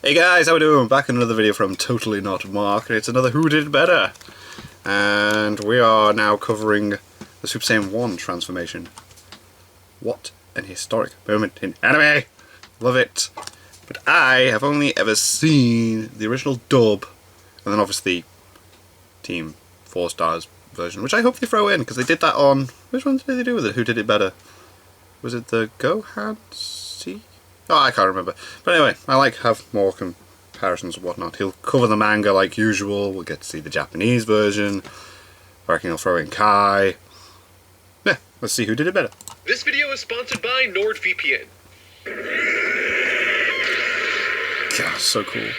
Hey guys, how we doing? Back in another video from Totally Not Mark, and it's another Who Did It Better? And we are now covering the Super Saiyan 1 transformation. What an historic moment in anime! Love it! But I have only ever seen the original dub, and then obviously Team 4 Stars version, which I hope they throw in, because they did that on... Which one did they do with it? Who Did It Better? Was it the Gohan C? Oh, I can't remember. But anyway, I like to have more comparisons and whatnot. He'll cover the manga like usual. We'll get to see the Japanese version. I reckon he'll throw in Kai. Yeah, let's see who did it better. This video is sponsored by NordVPN. God, so cool.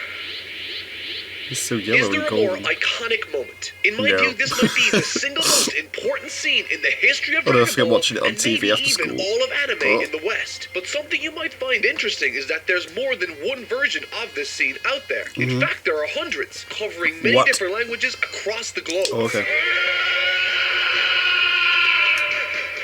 He's so yellow and golden. Is there a more iconic moment? In my view, this might be the single most important scene in the history of Dragon Ball, watching it on TV after even school. all of anime in the West. But something you might find interesting is that there's more than one version of this scene out there. In fact, there are hundreds, covering many different languages across the globe. Oh, okay.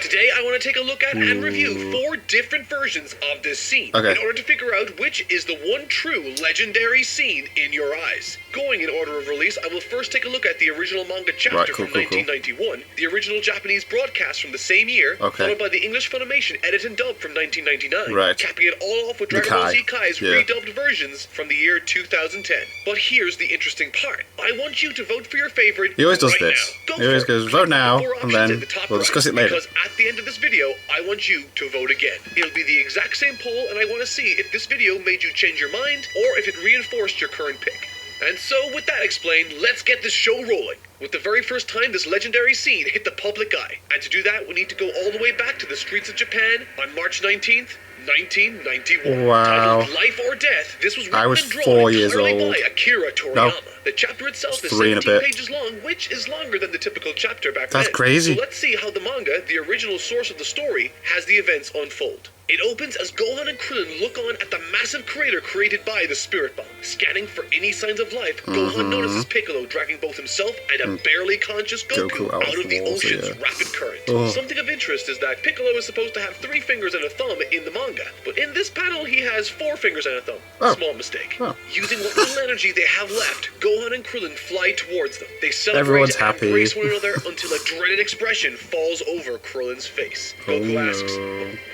Today, I want to take a look at and review 4 different versions of this scene in order to figure out which is the one true legendary scene in your eyes. Going in order of release, I will first take a look at the original manga chapter from 1991, the original Japanese broadcast from the same year, followed by the English Funimation edit and dub from 1999, capping it all off with Dragon Ball Z Kai's redubbed versions from the year 2010. But here's the interesting part. I want you to vote for your favorite. He always does this. He always goes, vote now, and then we'll discuss it later. Because at the end of this video, I want you to vote again. It'll be the exact same poll, and I want to see if this video made you change your mind, or if it reinforced your current pick. And so, with that explained, let's get this show rolling. With the very first time this legendary scene hit the public eye. And to do that, we need to go all the way back to the streets of Japan on March 19th, 1991. Wow. Titled Life or Death, this was written I was and drawn 4 years entirely old. by Akira Toriyama. No. The chapter itself is 3 and a 17 bit. pages long, which is longer than the typical chapter back then. That's crazy. So let's see how the manga, the original source of the story, has the events unfold. It opens as Gohan and Krillin look on at the massive crater created by the Spirit Bomb. Scanning for any signs of life, Gohan notices Piccolo dragging both himself and a barely conscious Goku out of the ocean's rapid current. Something of interest is that Piccolo is supposed to have 3 fingers and a thumb in the manga, but in this panel he has 4 fingers and a thumb. Small mistake. Using what little energy they have left, Gohan and Krillin fly towards them. They celebrate and embrace one another until a dreaded expression falls over Krillin's face. Goku asks,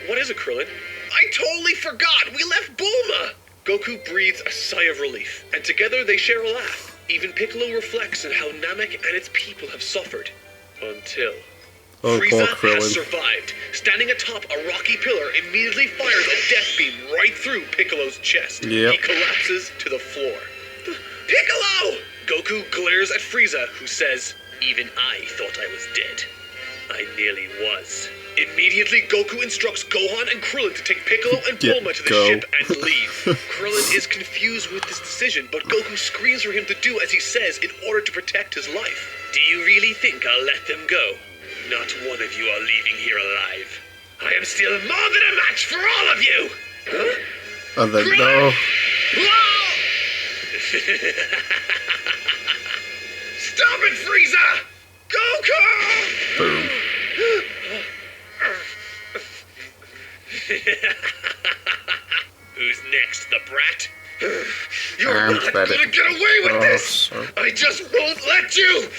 "What is it, Krillin?" "I totally forgot! We left Bulma!" Goku breathes a sigh of relief, and together they share a laugh. Even Piccolo reflects on how Namek and its people have suffered. Until... Frieza has survived. Standing atop a rocky pillar, immediately fires a death beam right through Piccolo's chest. He collapses to the floor. "Piccolo!" Goku glares at Frieza, who says, "Even I thought I was dead. I nearly was." Immediately, Goku instructs Gohan and Krillin to take Piccolo and Bulma to the ship and leave. Krillin is confused with this decision, but Goku screams for him to do as he says in order to protect his life. "Do you really think I'll let them go? Not one of you are leaving here alive. I am still more than a match for all of you!" Huh? And then, no. "Stop it, Frieza! Goku!" Boom. Who's next, the brat? You're not gonna get away with this! I just won't let you!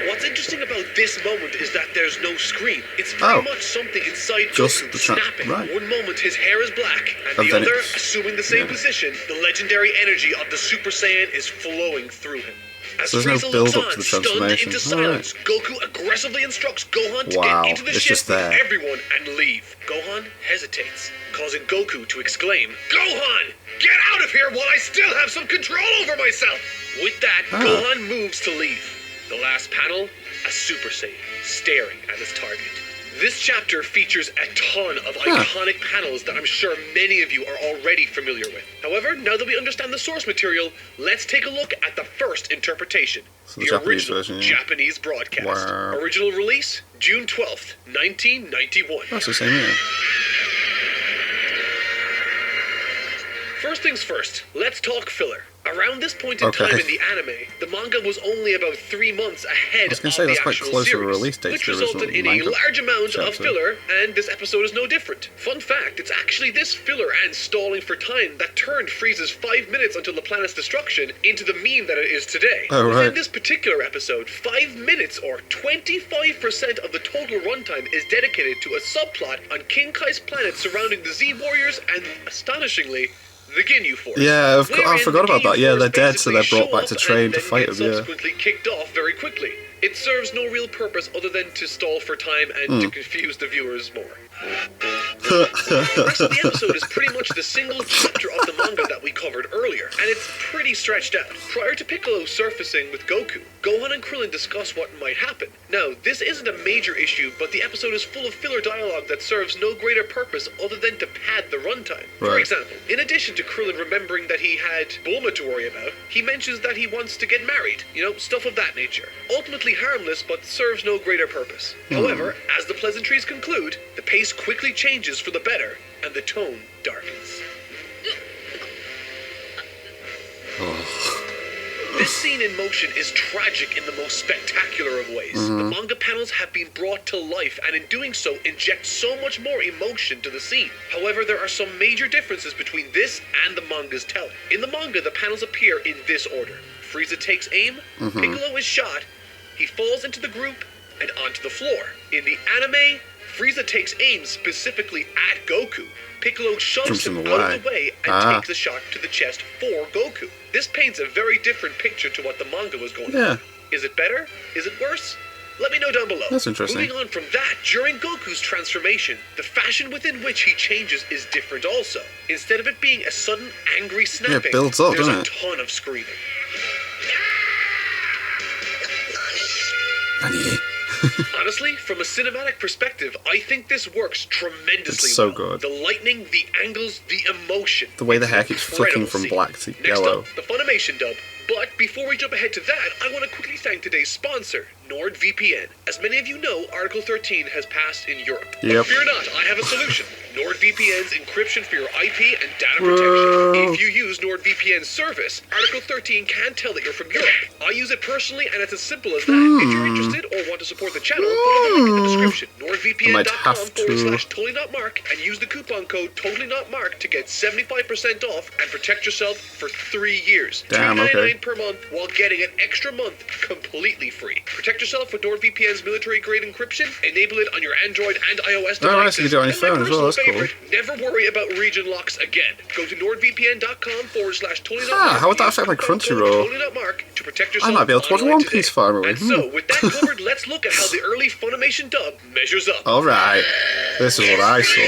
What's interesting about this moment is that there's no screen. It's very much something inside Goku snapping. One moment his hair is black, and the other, assuming the same position, the legendary energy of the Super Saiyan is flowing through him. As Frieza looks on, stunned into silence, Goku aggressively instructs Gohan to get into the ship with everyone and leave. Gohan hesitates, causing Goku to exclaim, "Gohan, get out of here while I still have some control over myself!" With that, Gohan moves to leave. The last panel, a Super Saiyan staring at his target. This chapter features a ton of iconic panels that I'm sure many of you are already familiar with. However, now that we understand the source material, let's take a look at the first interpretation. So the original Japanese broadcast. Original release, June 12th, 1991. That's the same year. First things first, let's talk filler. Around this point in time in the anime, the manga was only about 3 months ahead of the actual series, which resulted in a large amount of filler, and this episode is no different. Fun fact, it's actually this filler and stalling for time that turned Frieza's 5 minutes until the planet's destruction into the meme that it is today. Within this particular episode, 5 minutes or 25% of the total runtime is dedicated to a subplot on King Kai's planet surrounding the Z Warriors and, astonishingly, the Ginyu Force. Yeah, I forgot about that. Yeah, they're dead, so they're brought back to train to fight them. Subsequently kicked off very quickly. It serves no real purpose other than to stall for time and to confuse the viewers more. The rest of the episode is pretty much the single chapter of the manga that we covered earlier, and it's pretty stretched out. Prior to Piccolo surfacing with Goku, Gohan and Krillin discuss what might happen. Now, this isn't a major issue, but the episode is full of filler dialogue that serves no greater purpose other than to pad the runtime. For example, in addition to Krillin remembering that he had Bulma to worry about, he mentions that he wants to get married, stuff of that nature. Ultimately harmless, but serves no greater purpose. However, as the pleasantries conclude, the pace quickly changes for the better, and the tone darkens. This scene in motion is tragic in the most spectacular of ways. The manga panels have been brought to life, and in doing so, inject so much more emotion to the scene. However, there are some major differences between this and the manga's telling. In the manga, the panels appear in this order. Frieza takes aim, Piccolo is shot, he falls into the group, and onto the floor. In the anime, Frieza takes aim specifically at Goku. Piccolo shoves him out of the way and takes the shot to the chest for Goku. This paints a very different picture to what the manga was going for. Is it better? Is it worse? Let me know down below. That's interesting. Moving on from that, during Goku's transformation, the fashion within which he changes is different also. Instead of it being a sudden angry snapping, it builds up, there's doesn't a ton of screaming. Honestly, from a cinematic perspective, I think this works tremendously it's so well. good. The lightning, the angles, the emotion. The way the hair keeps flicking from black to yellow. Next up, the Funimation dub. But before we jump ahead to that, I want to quickly thank today's sponsor, NordVPN. As many of you know, Article 13 has passed in Europe. But fear not, I have a solution. NordVPN's encryption for your IP and data protection. If you use NordVPN's service, Article 13 can tell that you're from Europe. I use it personally, and it's as simple as that. If you're interested or want to support the channel, follow the link in the description. NordVPN.com/TotallyNotMark and use the coupon code TotallyNotMark to get 75% off and protect yourself for 3 years. $2.99 per month while getting an extra month completely free. Protect yourself with NordVPN's military-grade encryption. Enable it on your Android and iOS devices. You can do it on your phone as well. That's cool. Never worry about region locks again. Go to NordVPN.com/TotallyNotMark. How would that affect my Crunchyroll? To protect yourself. I might be able to watch One Piece finally. And so, with that covered, let's look at how the early Funimation dub measures up. Alright, this is what I saw.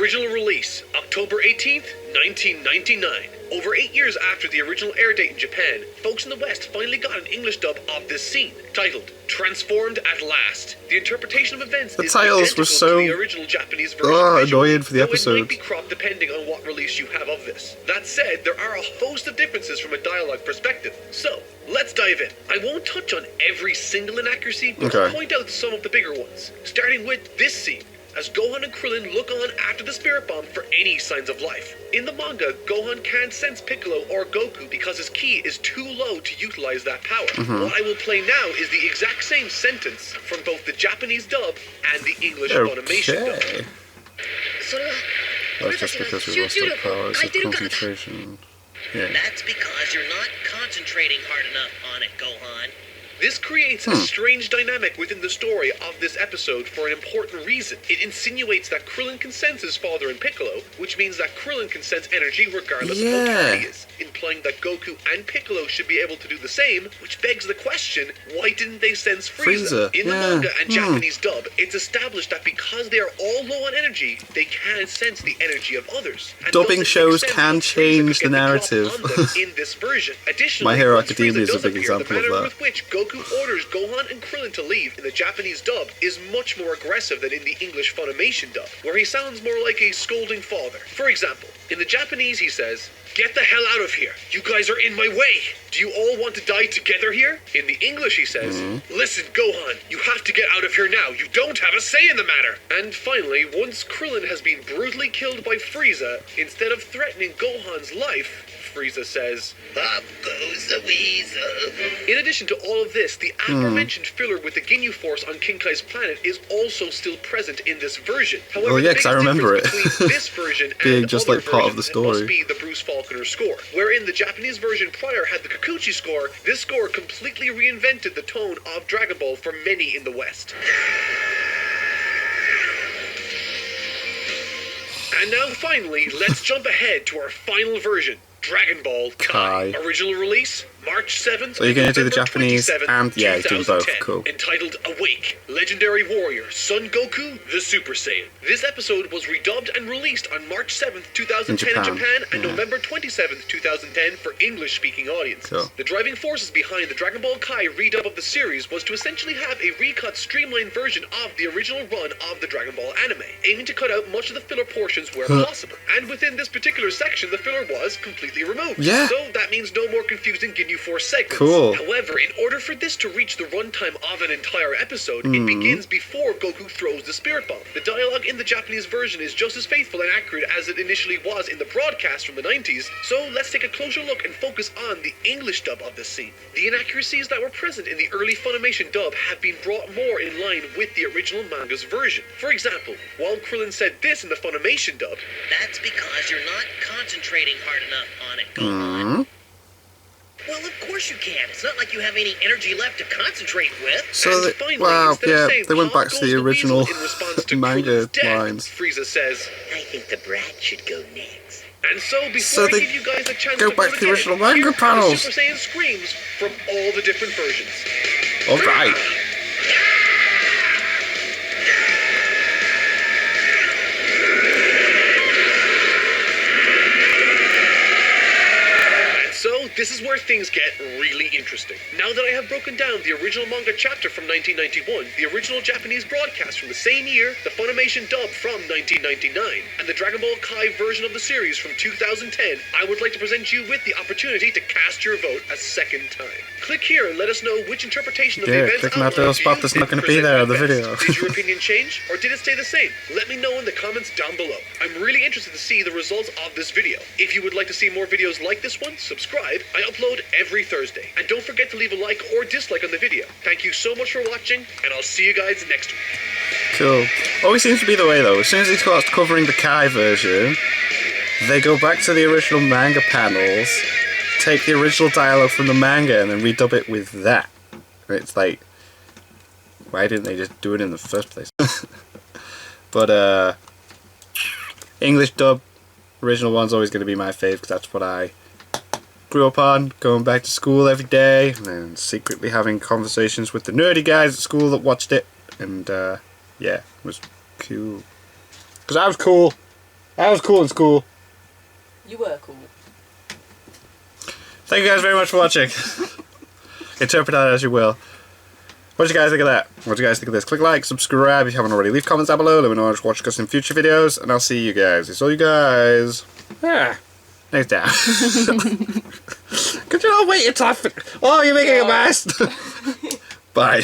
Original release, October 18th, 1999. Over 8 years after the original air date in Japan, folks in the West finally got an English dub of this scene, titled Transformed at Last. The interpretation of events is titles were so to the original Japanese version, annoying for the episode. It might be cropped depending on what release you have of this. That said, there are a host of differences from a dialogue perspective. So, let's dive in. I won't touch on every single inaccuracy, but I'll point out some of the bigger ones. Starting with this scene, as Gohan and Krillin look on after the Spirit Bomb for any signs of life. In the manga, Gohan can't sense Piccolo or Goku because his ki is too low to utilize that power. What I will play now is the exact same sentence from both the Japanese dub and the English Funimation dub. That's just because we lost our powers of concentration. That's because you're not concentrating hard enough on it, Gohan. This creates a strange dynamic within the story of this episode for an important reason. It insinuates that Krillin can sense his father in Piccolo, which means that Krillin can sense energy regardless of how tired he is, implying that Goku and Piccolo should be able to do the same, which begs the question, why didn't they sense Frieza? In the manga and Japanese dub, it's established that because they are all low on energy, they can sense the energy of others. And dubbing shows can change the narrative. In this version. Additionally, My Hero Academia is a big example of that. With which Goku orders Gohan and Krillin to leave in the Japanese dub is much more aggressive than in the English Funimation dub, where he sounds more like a scolding father. For example, in the Japanese he says, "Get the hell out of here! You guys are in my way! Do you all want to die together here?" In the English he says, "Listen, Gohan, you have to get out of here now! You don't have a say in the matter!" And finally, once Krillin has been brutally killed by Frieza, instead of threatening Gohan's life, Frieza says, Up goes the weasel. in addition to all of this, the aforementioned filler with the Ginyu Force on King Kai's planet is also still present in this version. However, Oh, yeah, the 'cause I biggest remember difference it. between this version Being and just other like part of the versions story. must be the Bruce Faulconer score. Wherein the Japanese version prior had the Kikuchi score, this score completely reinvented the tone of Dragon Ball for many in the West. And now, finally, let's jump ahead to our final version, Dragon Ball Kai. Kai. Original release, March 7th. So you're going to do the November Japanese 27th, and, yeah, you're doing both. 2010, Cool. Entitled Awake, Legendary Warrior, Son Goku, the Super Saiyan. This episode was redubbed and released on March 7th, 2010 in Japan, and yeah. November 27th, 2010 for English-speaking audiences. Cool. The driving forces behind the Dragon Ball Kai redub of the series was to essentially have a recut, streamlined version of the original run of the Dragon Ball anime, aiming to cut out much of the filler portions where possible. And within this particular section, the filler was completely removed. Yeah. So that means no more confusing Ginyu Force segments. Cool. However, in order for this to reach the runtime of an entire episode, it begins before Goku throws the Spirit Bomb. The dialogue in the Japanese version is just as faithful and accurate as it initially was in the broadcast from the 90s, so let's take a closer look and focus on the English dub of this scene. The inaccuracies that were present in the early Funimation dub have been brought more in line with the original manga's version. For example, while Krillin said this in the Funimation dub, That's because you're not concentrating hard enough on it, Gohan. Well, of course you can. It's not like you have any energy left to concentrate with. So, and they, finally, wow, instead of yeah, saying, they went "Pop back to goes the the original weasel," in response to manga Krillin's death, lines. Frieza says, I think the brat should go next. and so before So I they give you guys a chance go to back vote to the again, original manga here are the panels. Super Saiyan screams from all the different versions. Alright. So, this is where things get really interesting. Now that I have broken down the original manga chapter from 1991, the original Japanese broadcast from the same year, the Funimation dub from 1999, and the Dragon Ball Kai version of the series from 2010, I would like to present you with the opportunity to cast your vote a second time. Click here and let us know which interpretation of the Yeah, events click on that outlined little to spot you that's did not going to be present there in you the best. video. Did your opinion change, or did it stay the same? Let me know in the comments down below. I'm really interested to see the results of this video. If you would like to see more videos like this one, subscribe. I upload every Thursday. And don't forget to leave a like or dislike on the video. Thank you so much for watching, and I'll see you guys next week. Cool. Always seems to be the way though. As soon as he starts covering the Kai version, they go back to the original manga panels, take the original dialogue from the manga, and then redub it with that. It's like, why didn't they just do it in the first place? But English dub, original one's always going to be my fave because that's what I grew up on, going back to school every day and secretly having conversations with the nerdy guys at school that watched it, and yeah, it was cool. Because I was cool. I was cool in school. You were cool. Thank you guys very much for watching. Interpret that as you will. What do you guys think of that? What do you guys think of this? Click like, subscribe if you haven't already. Leave comments down below. Let me know what to watch us in future videos. And I'll see you guys. It's all you guys. Next time. Could you not wait until I... Oh, you're making a mess. Bye.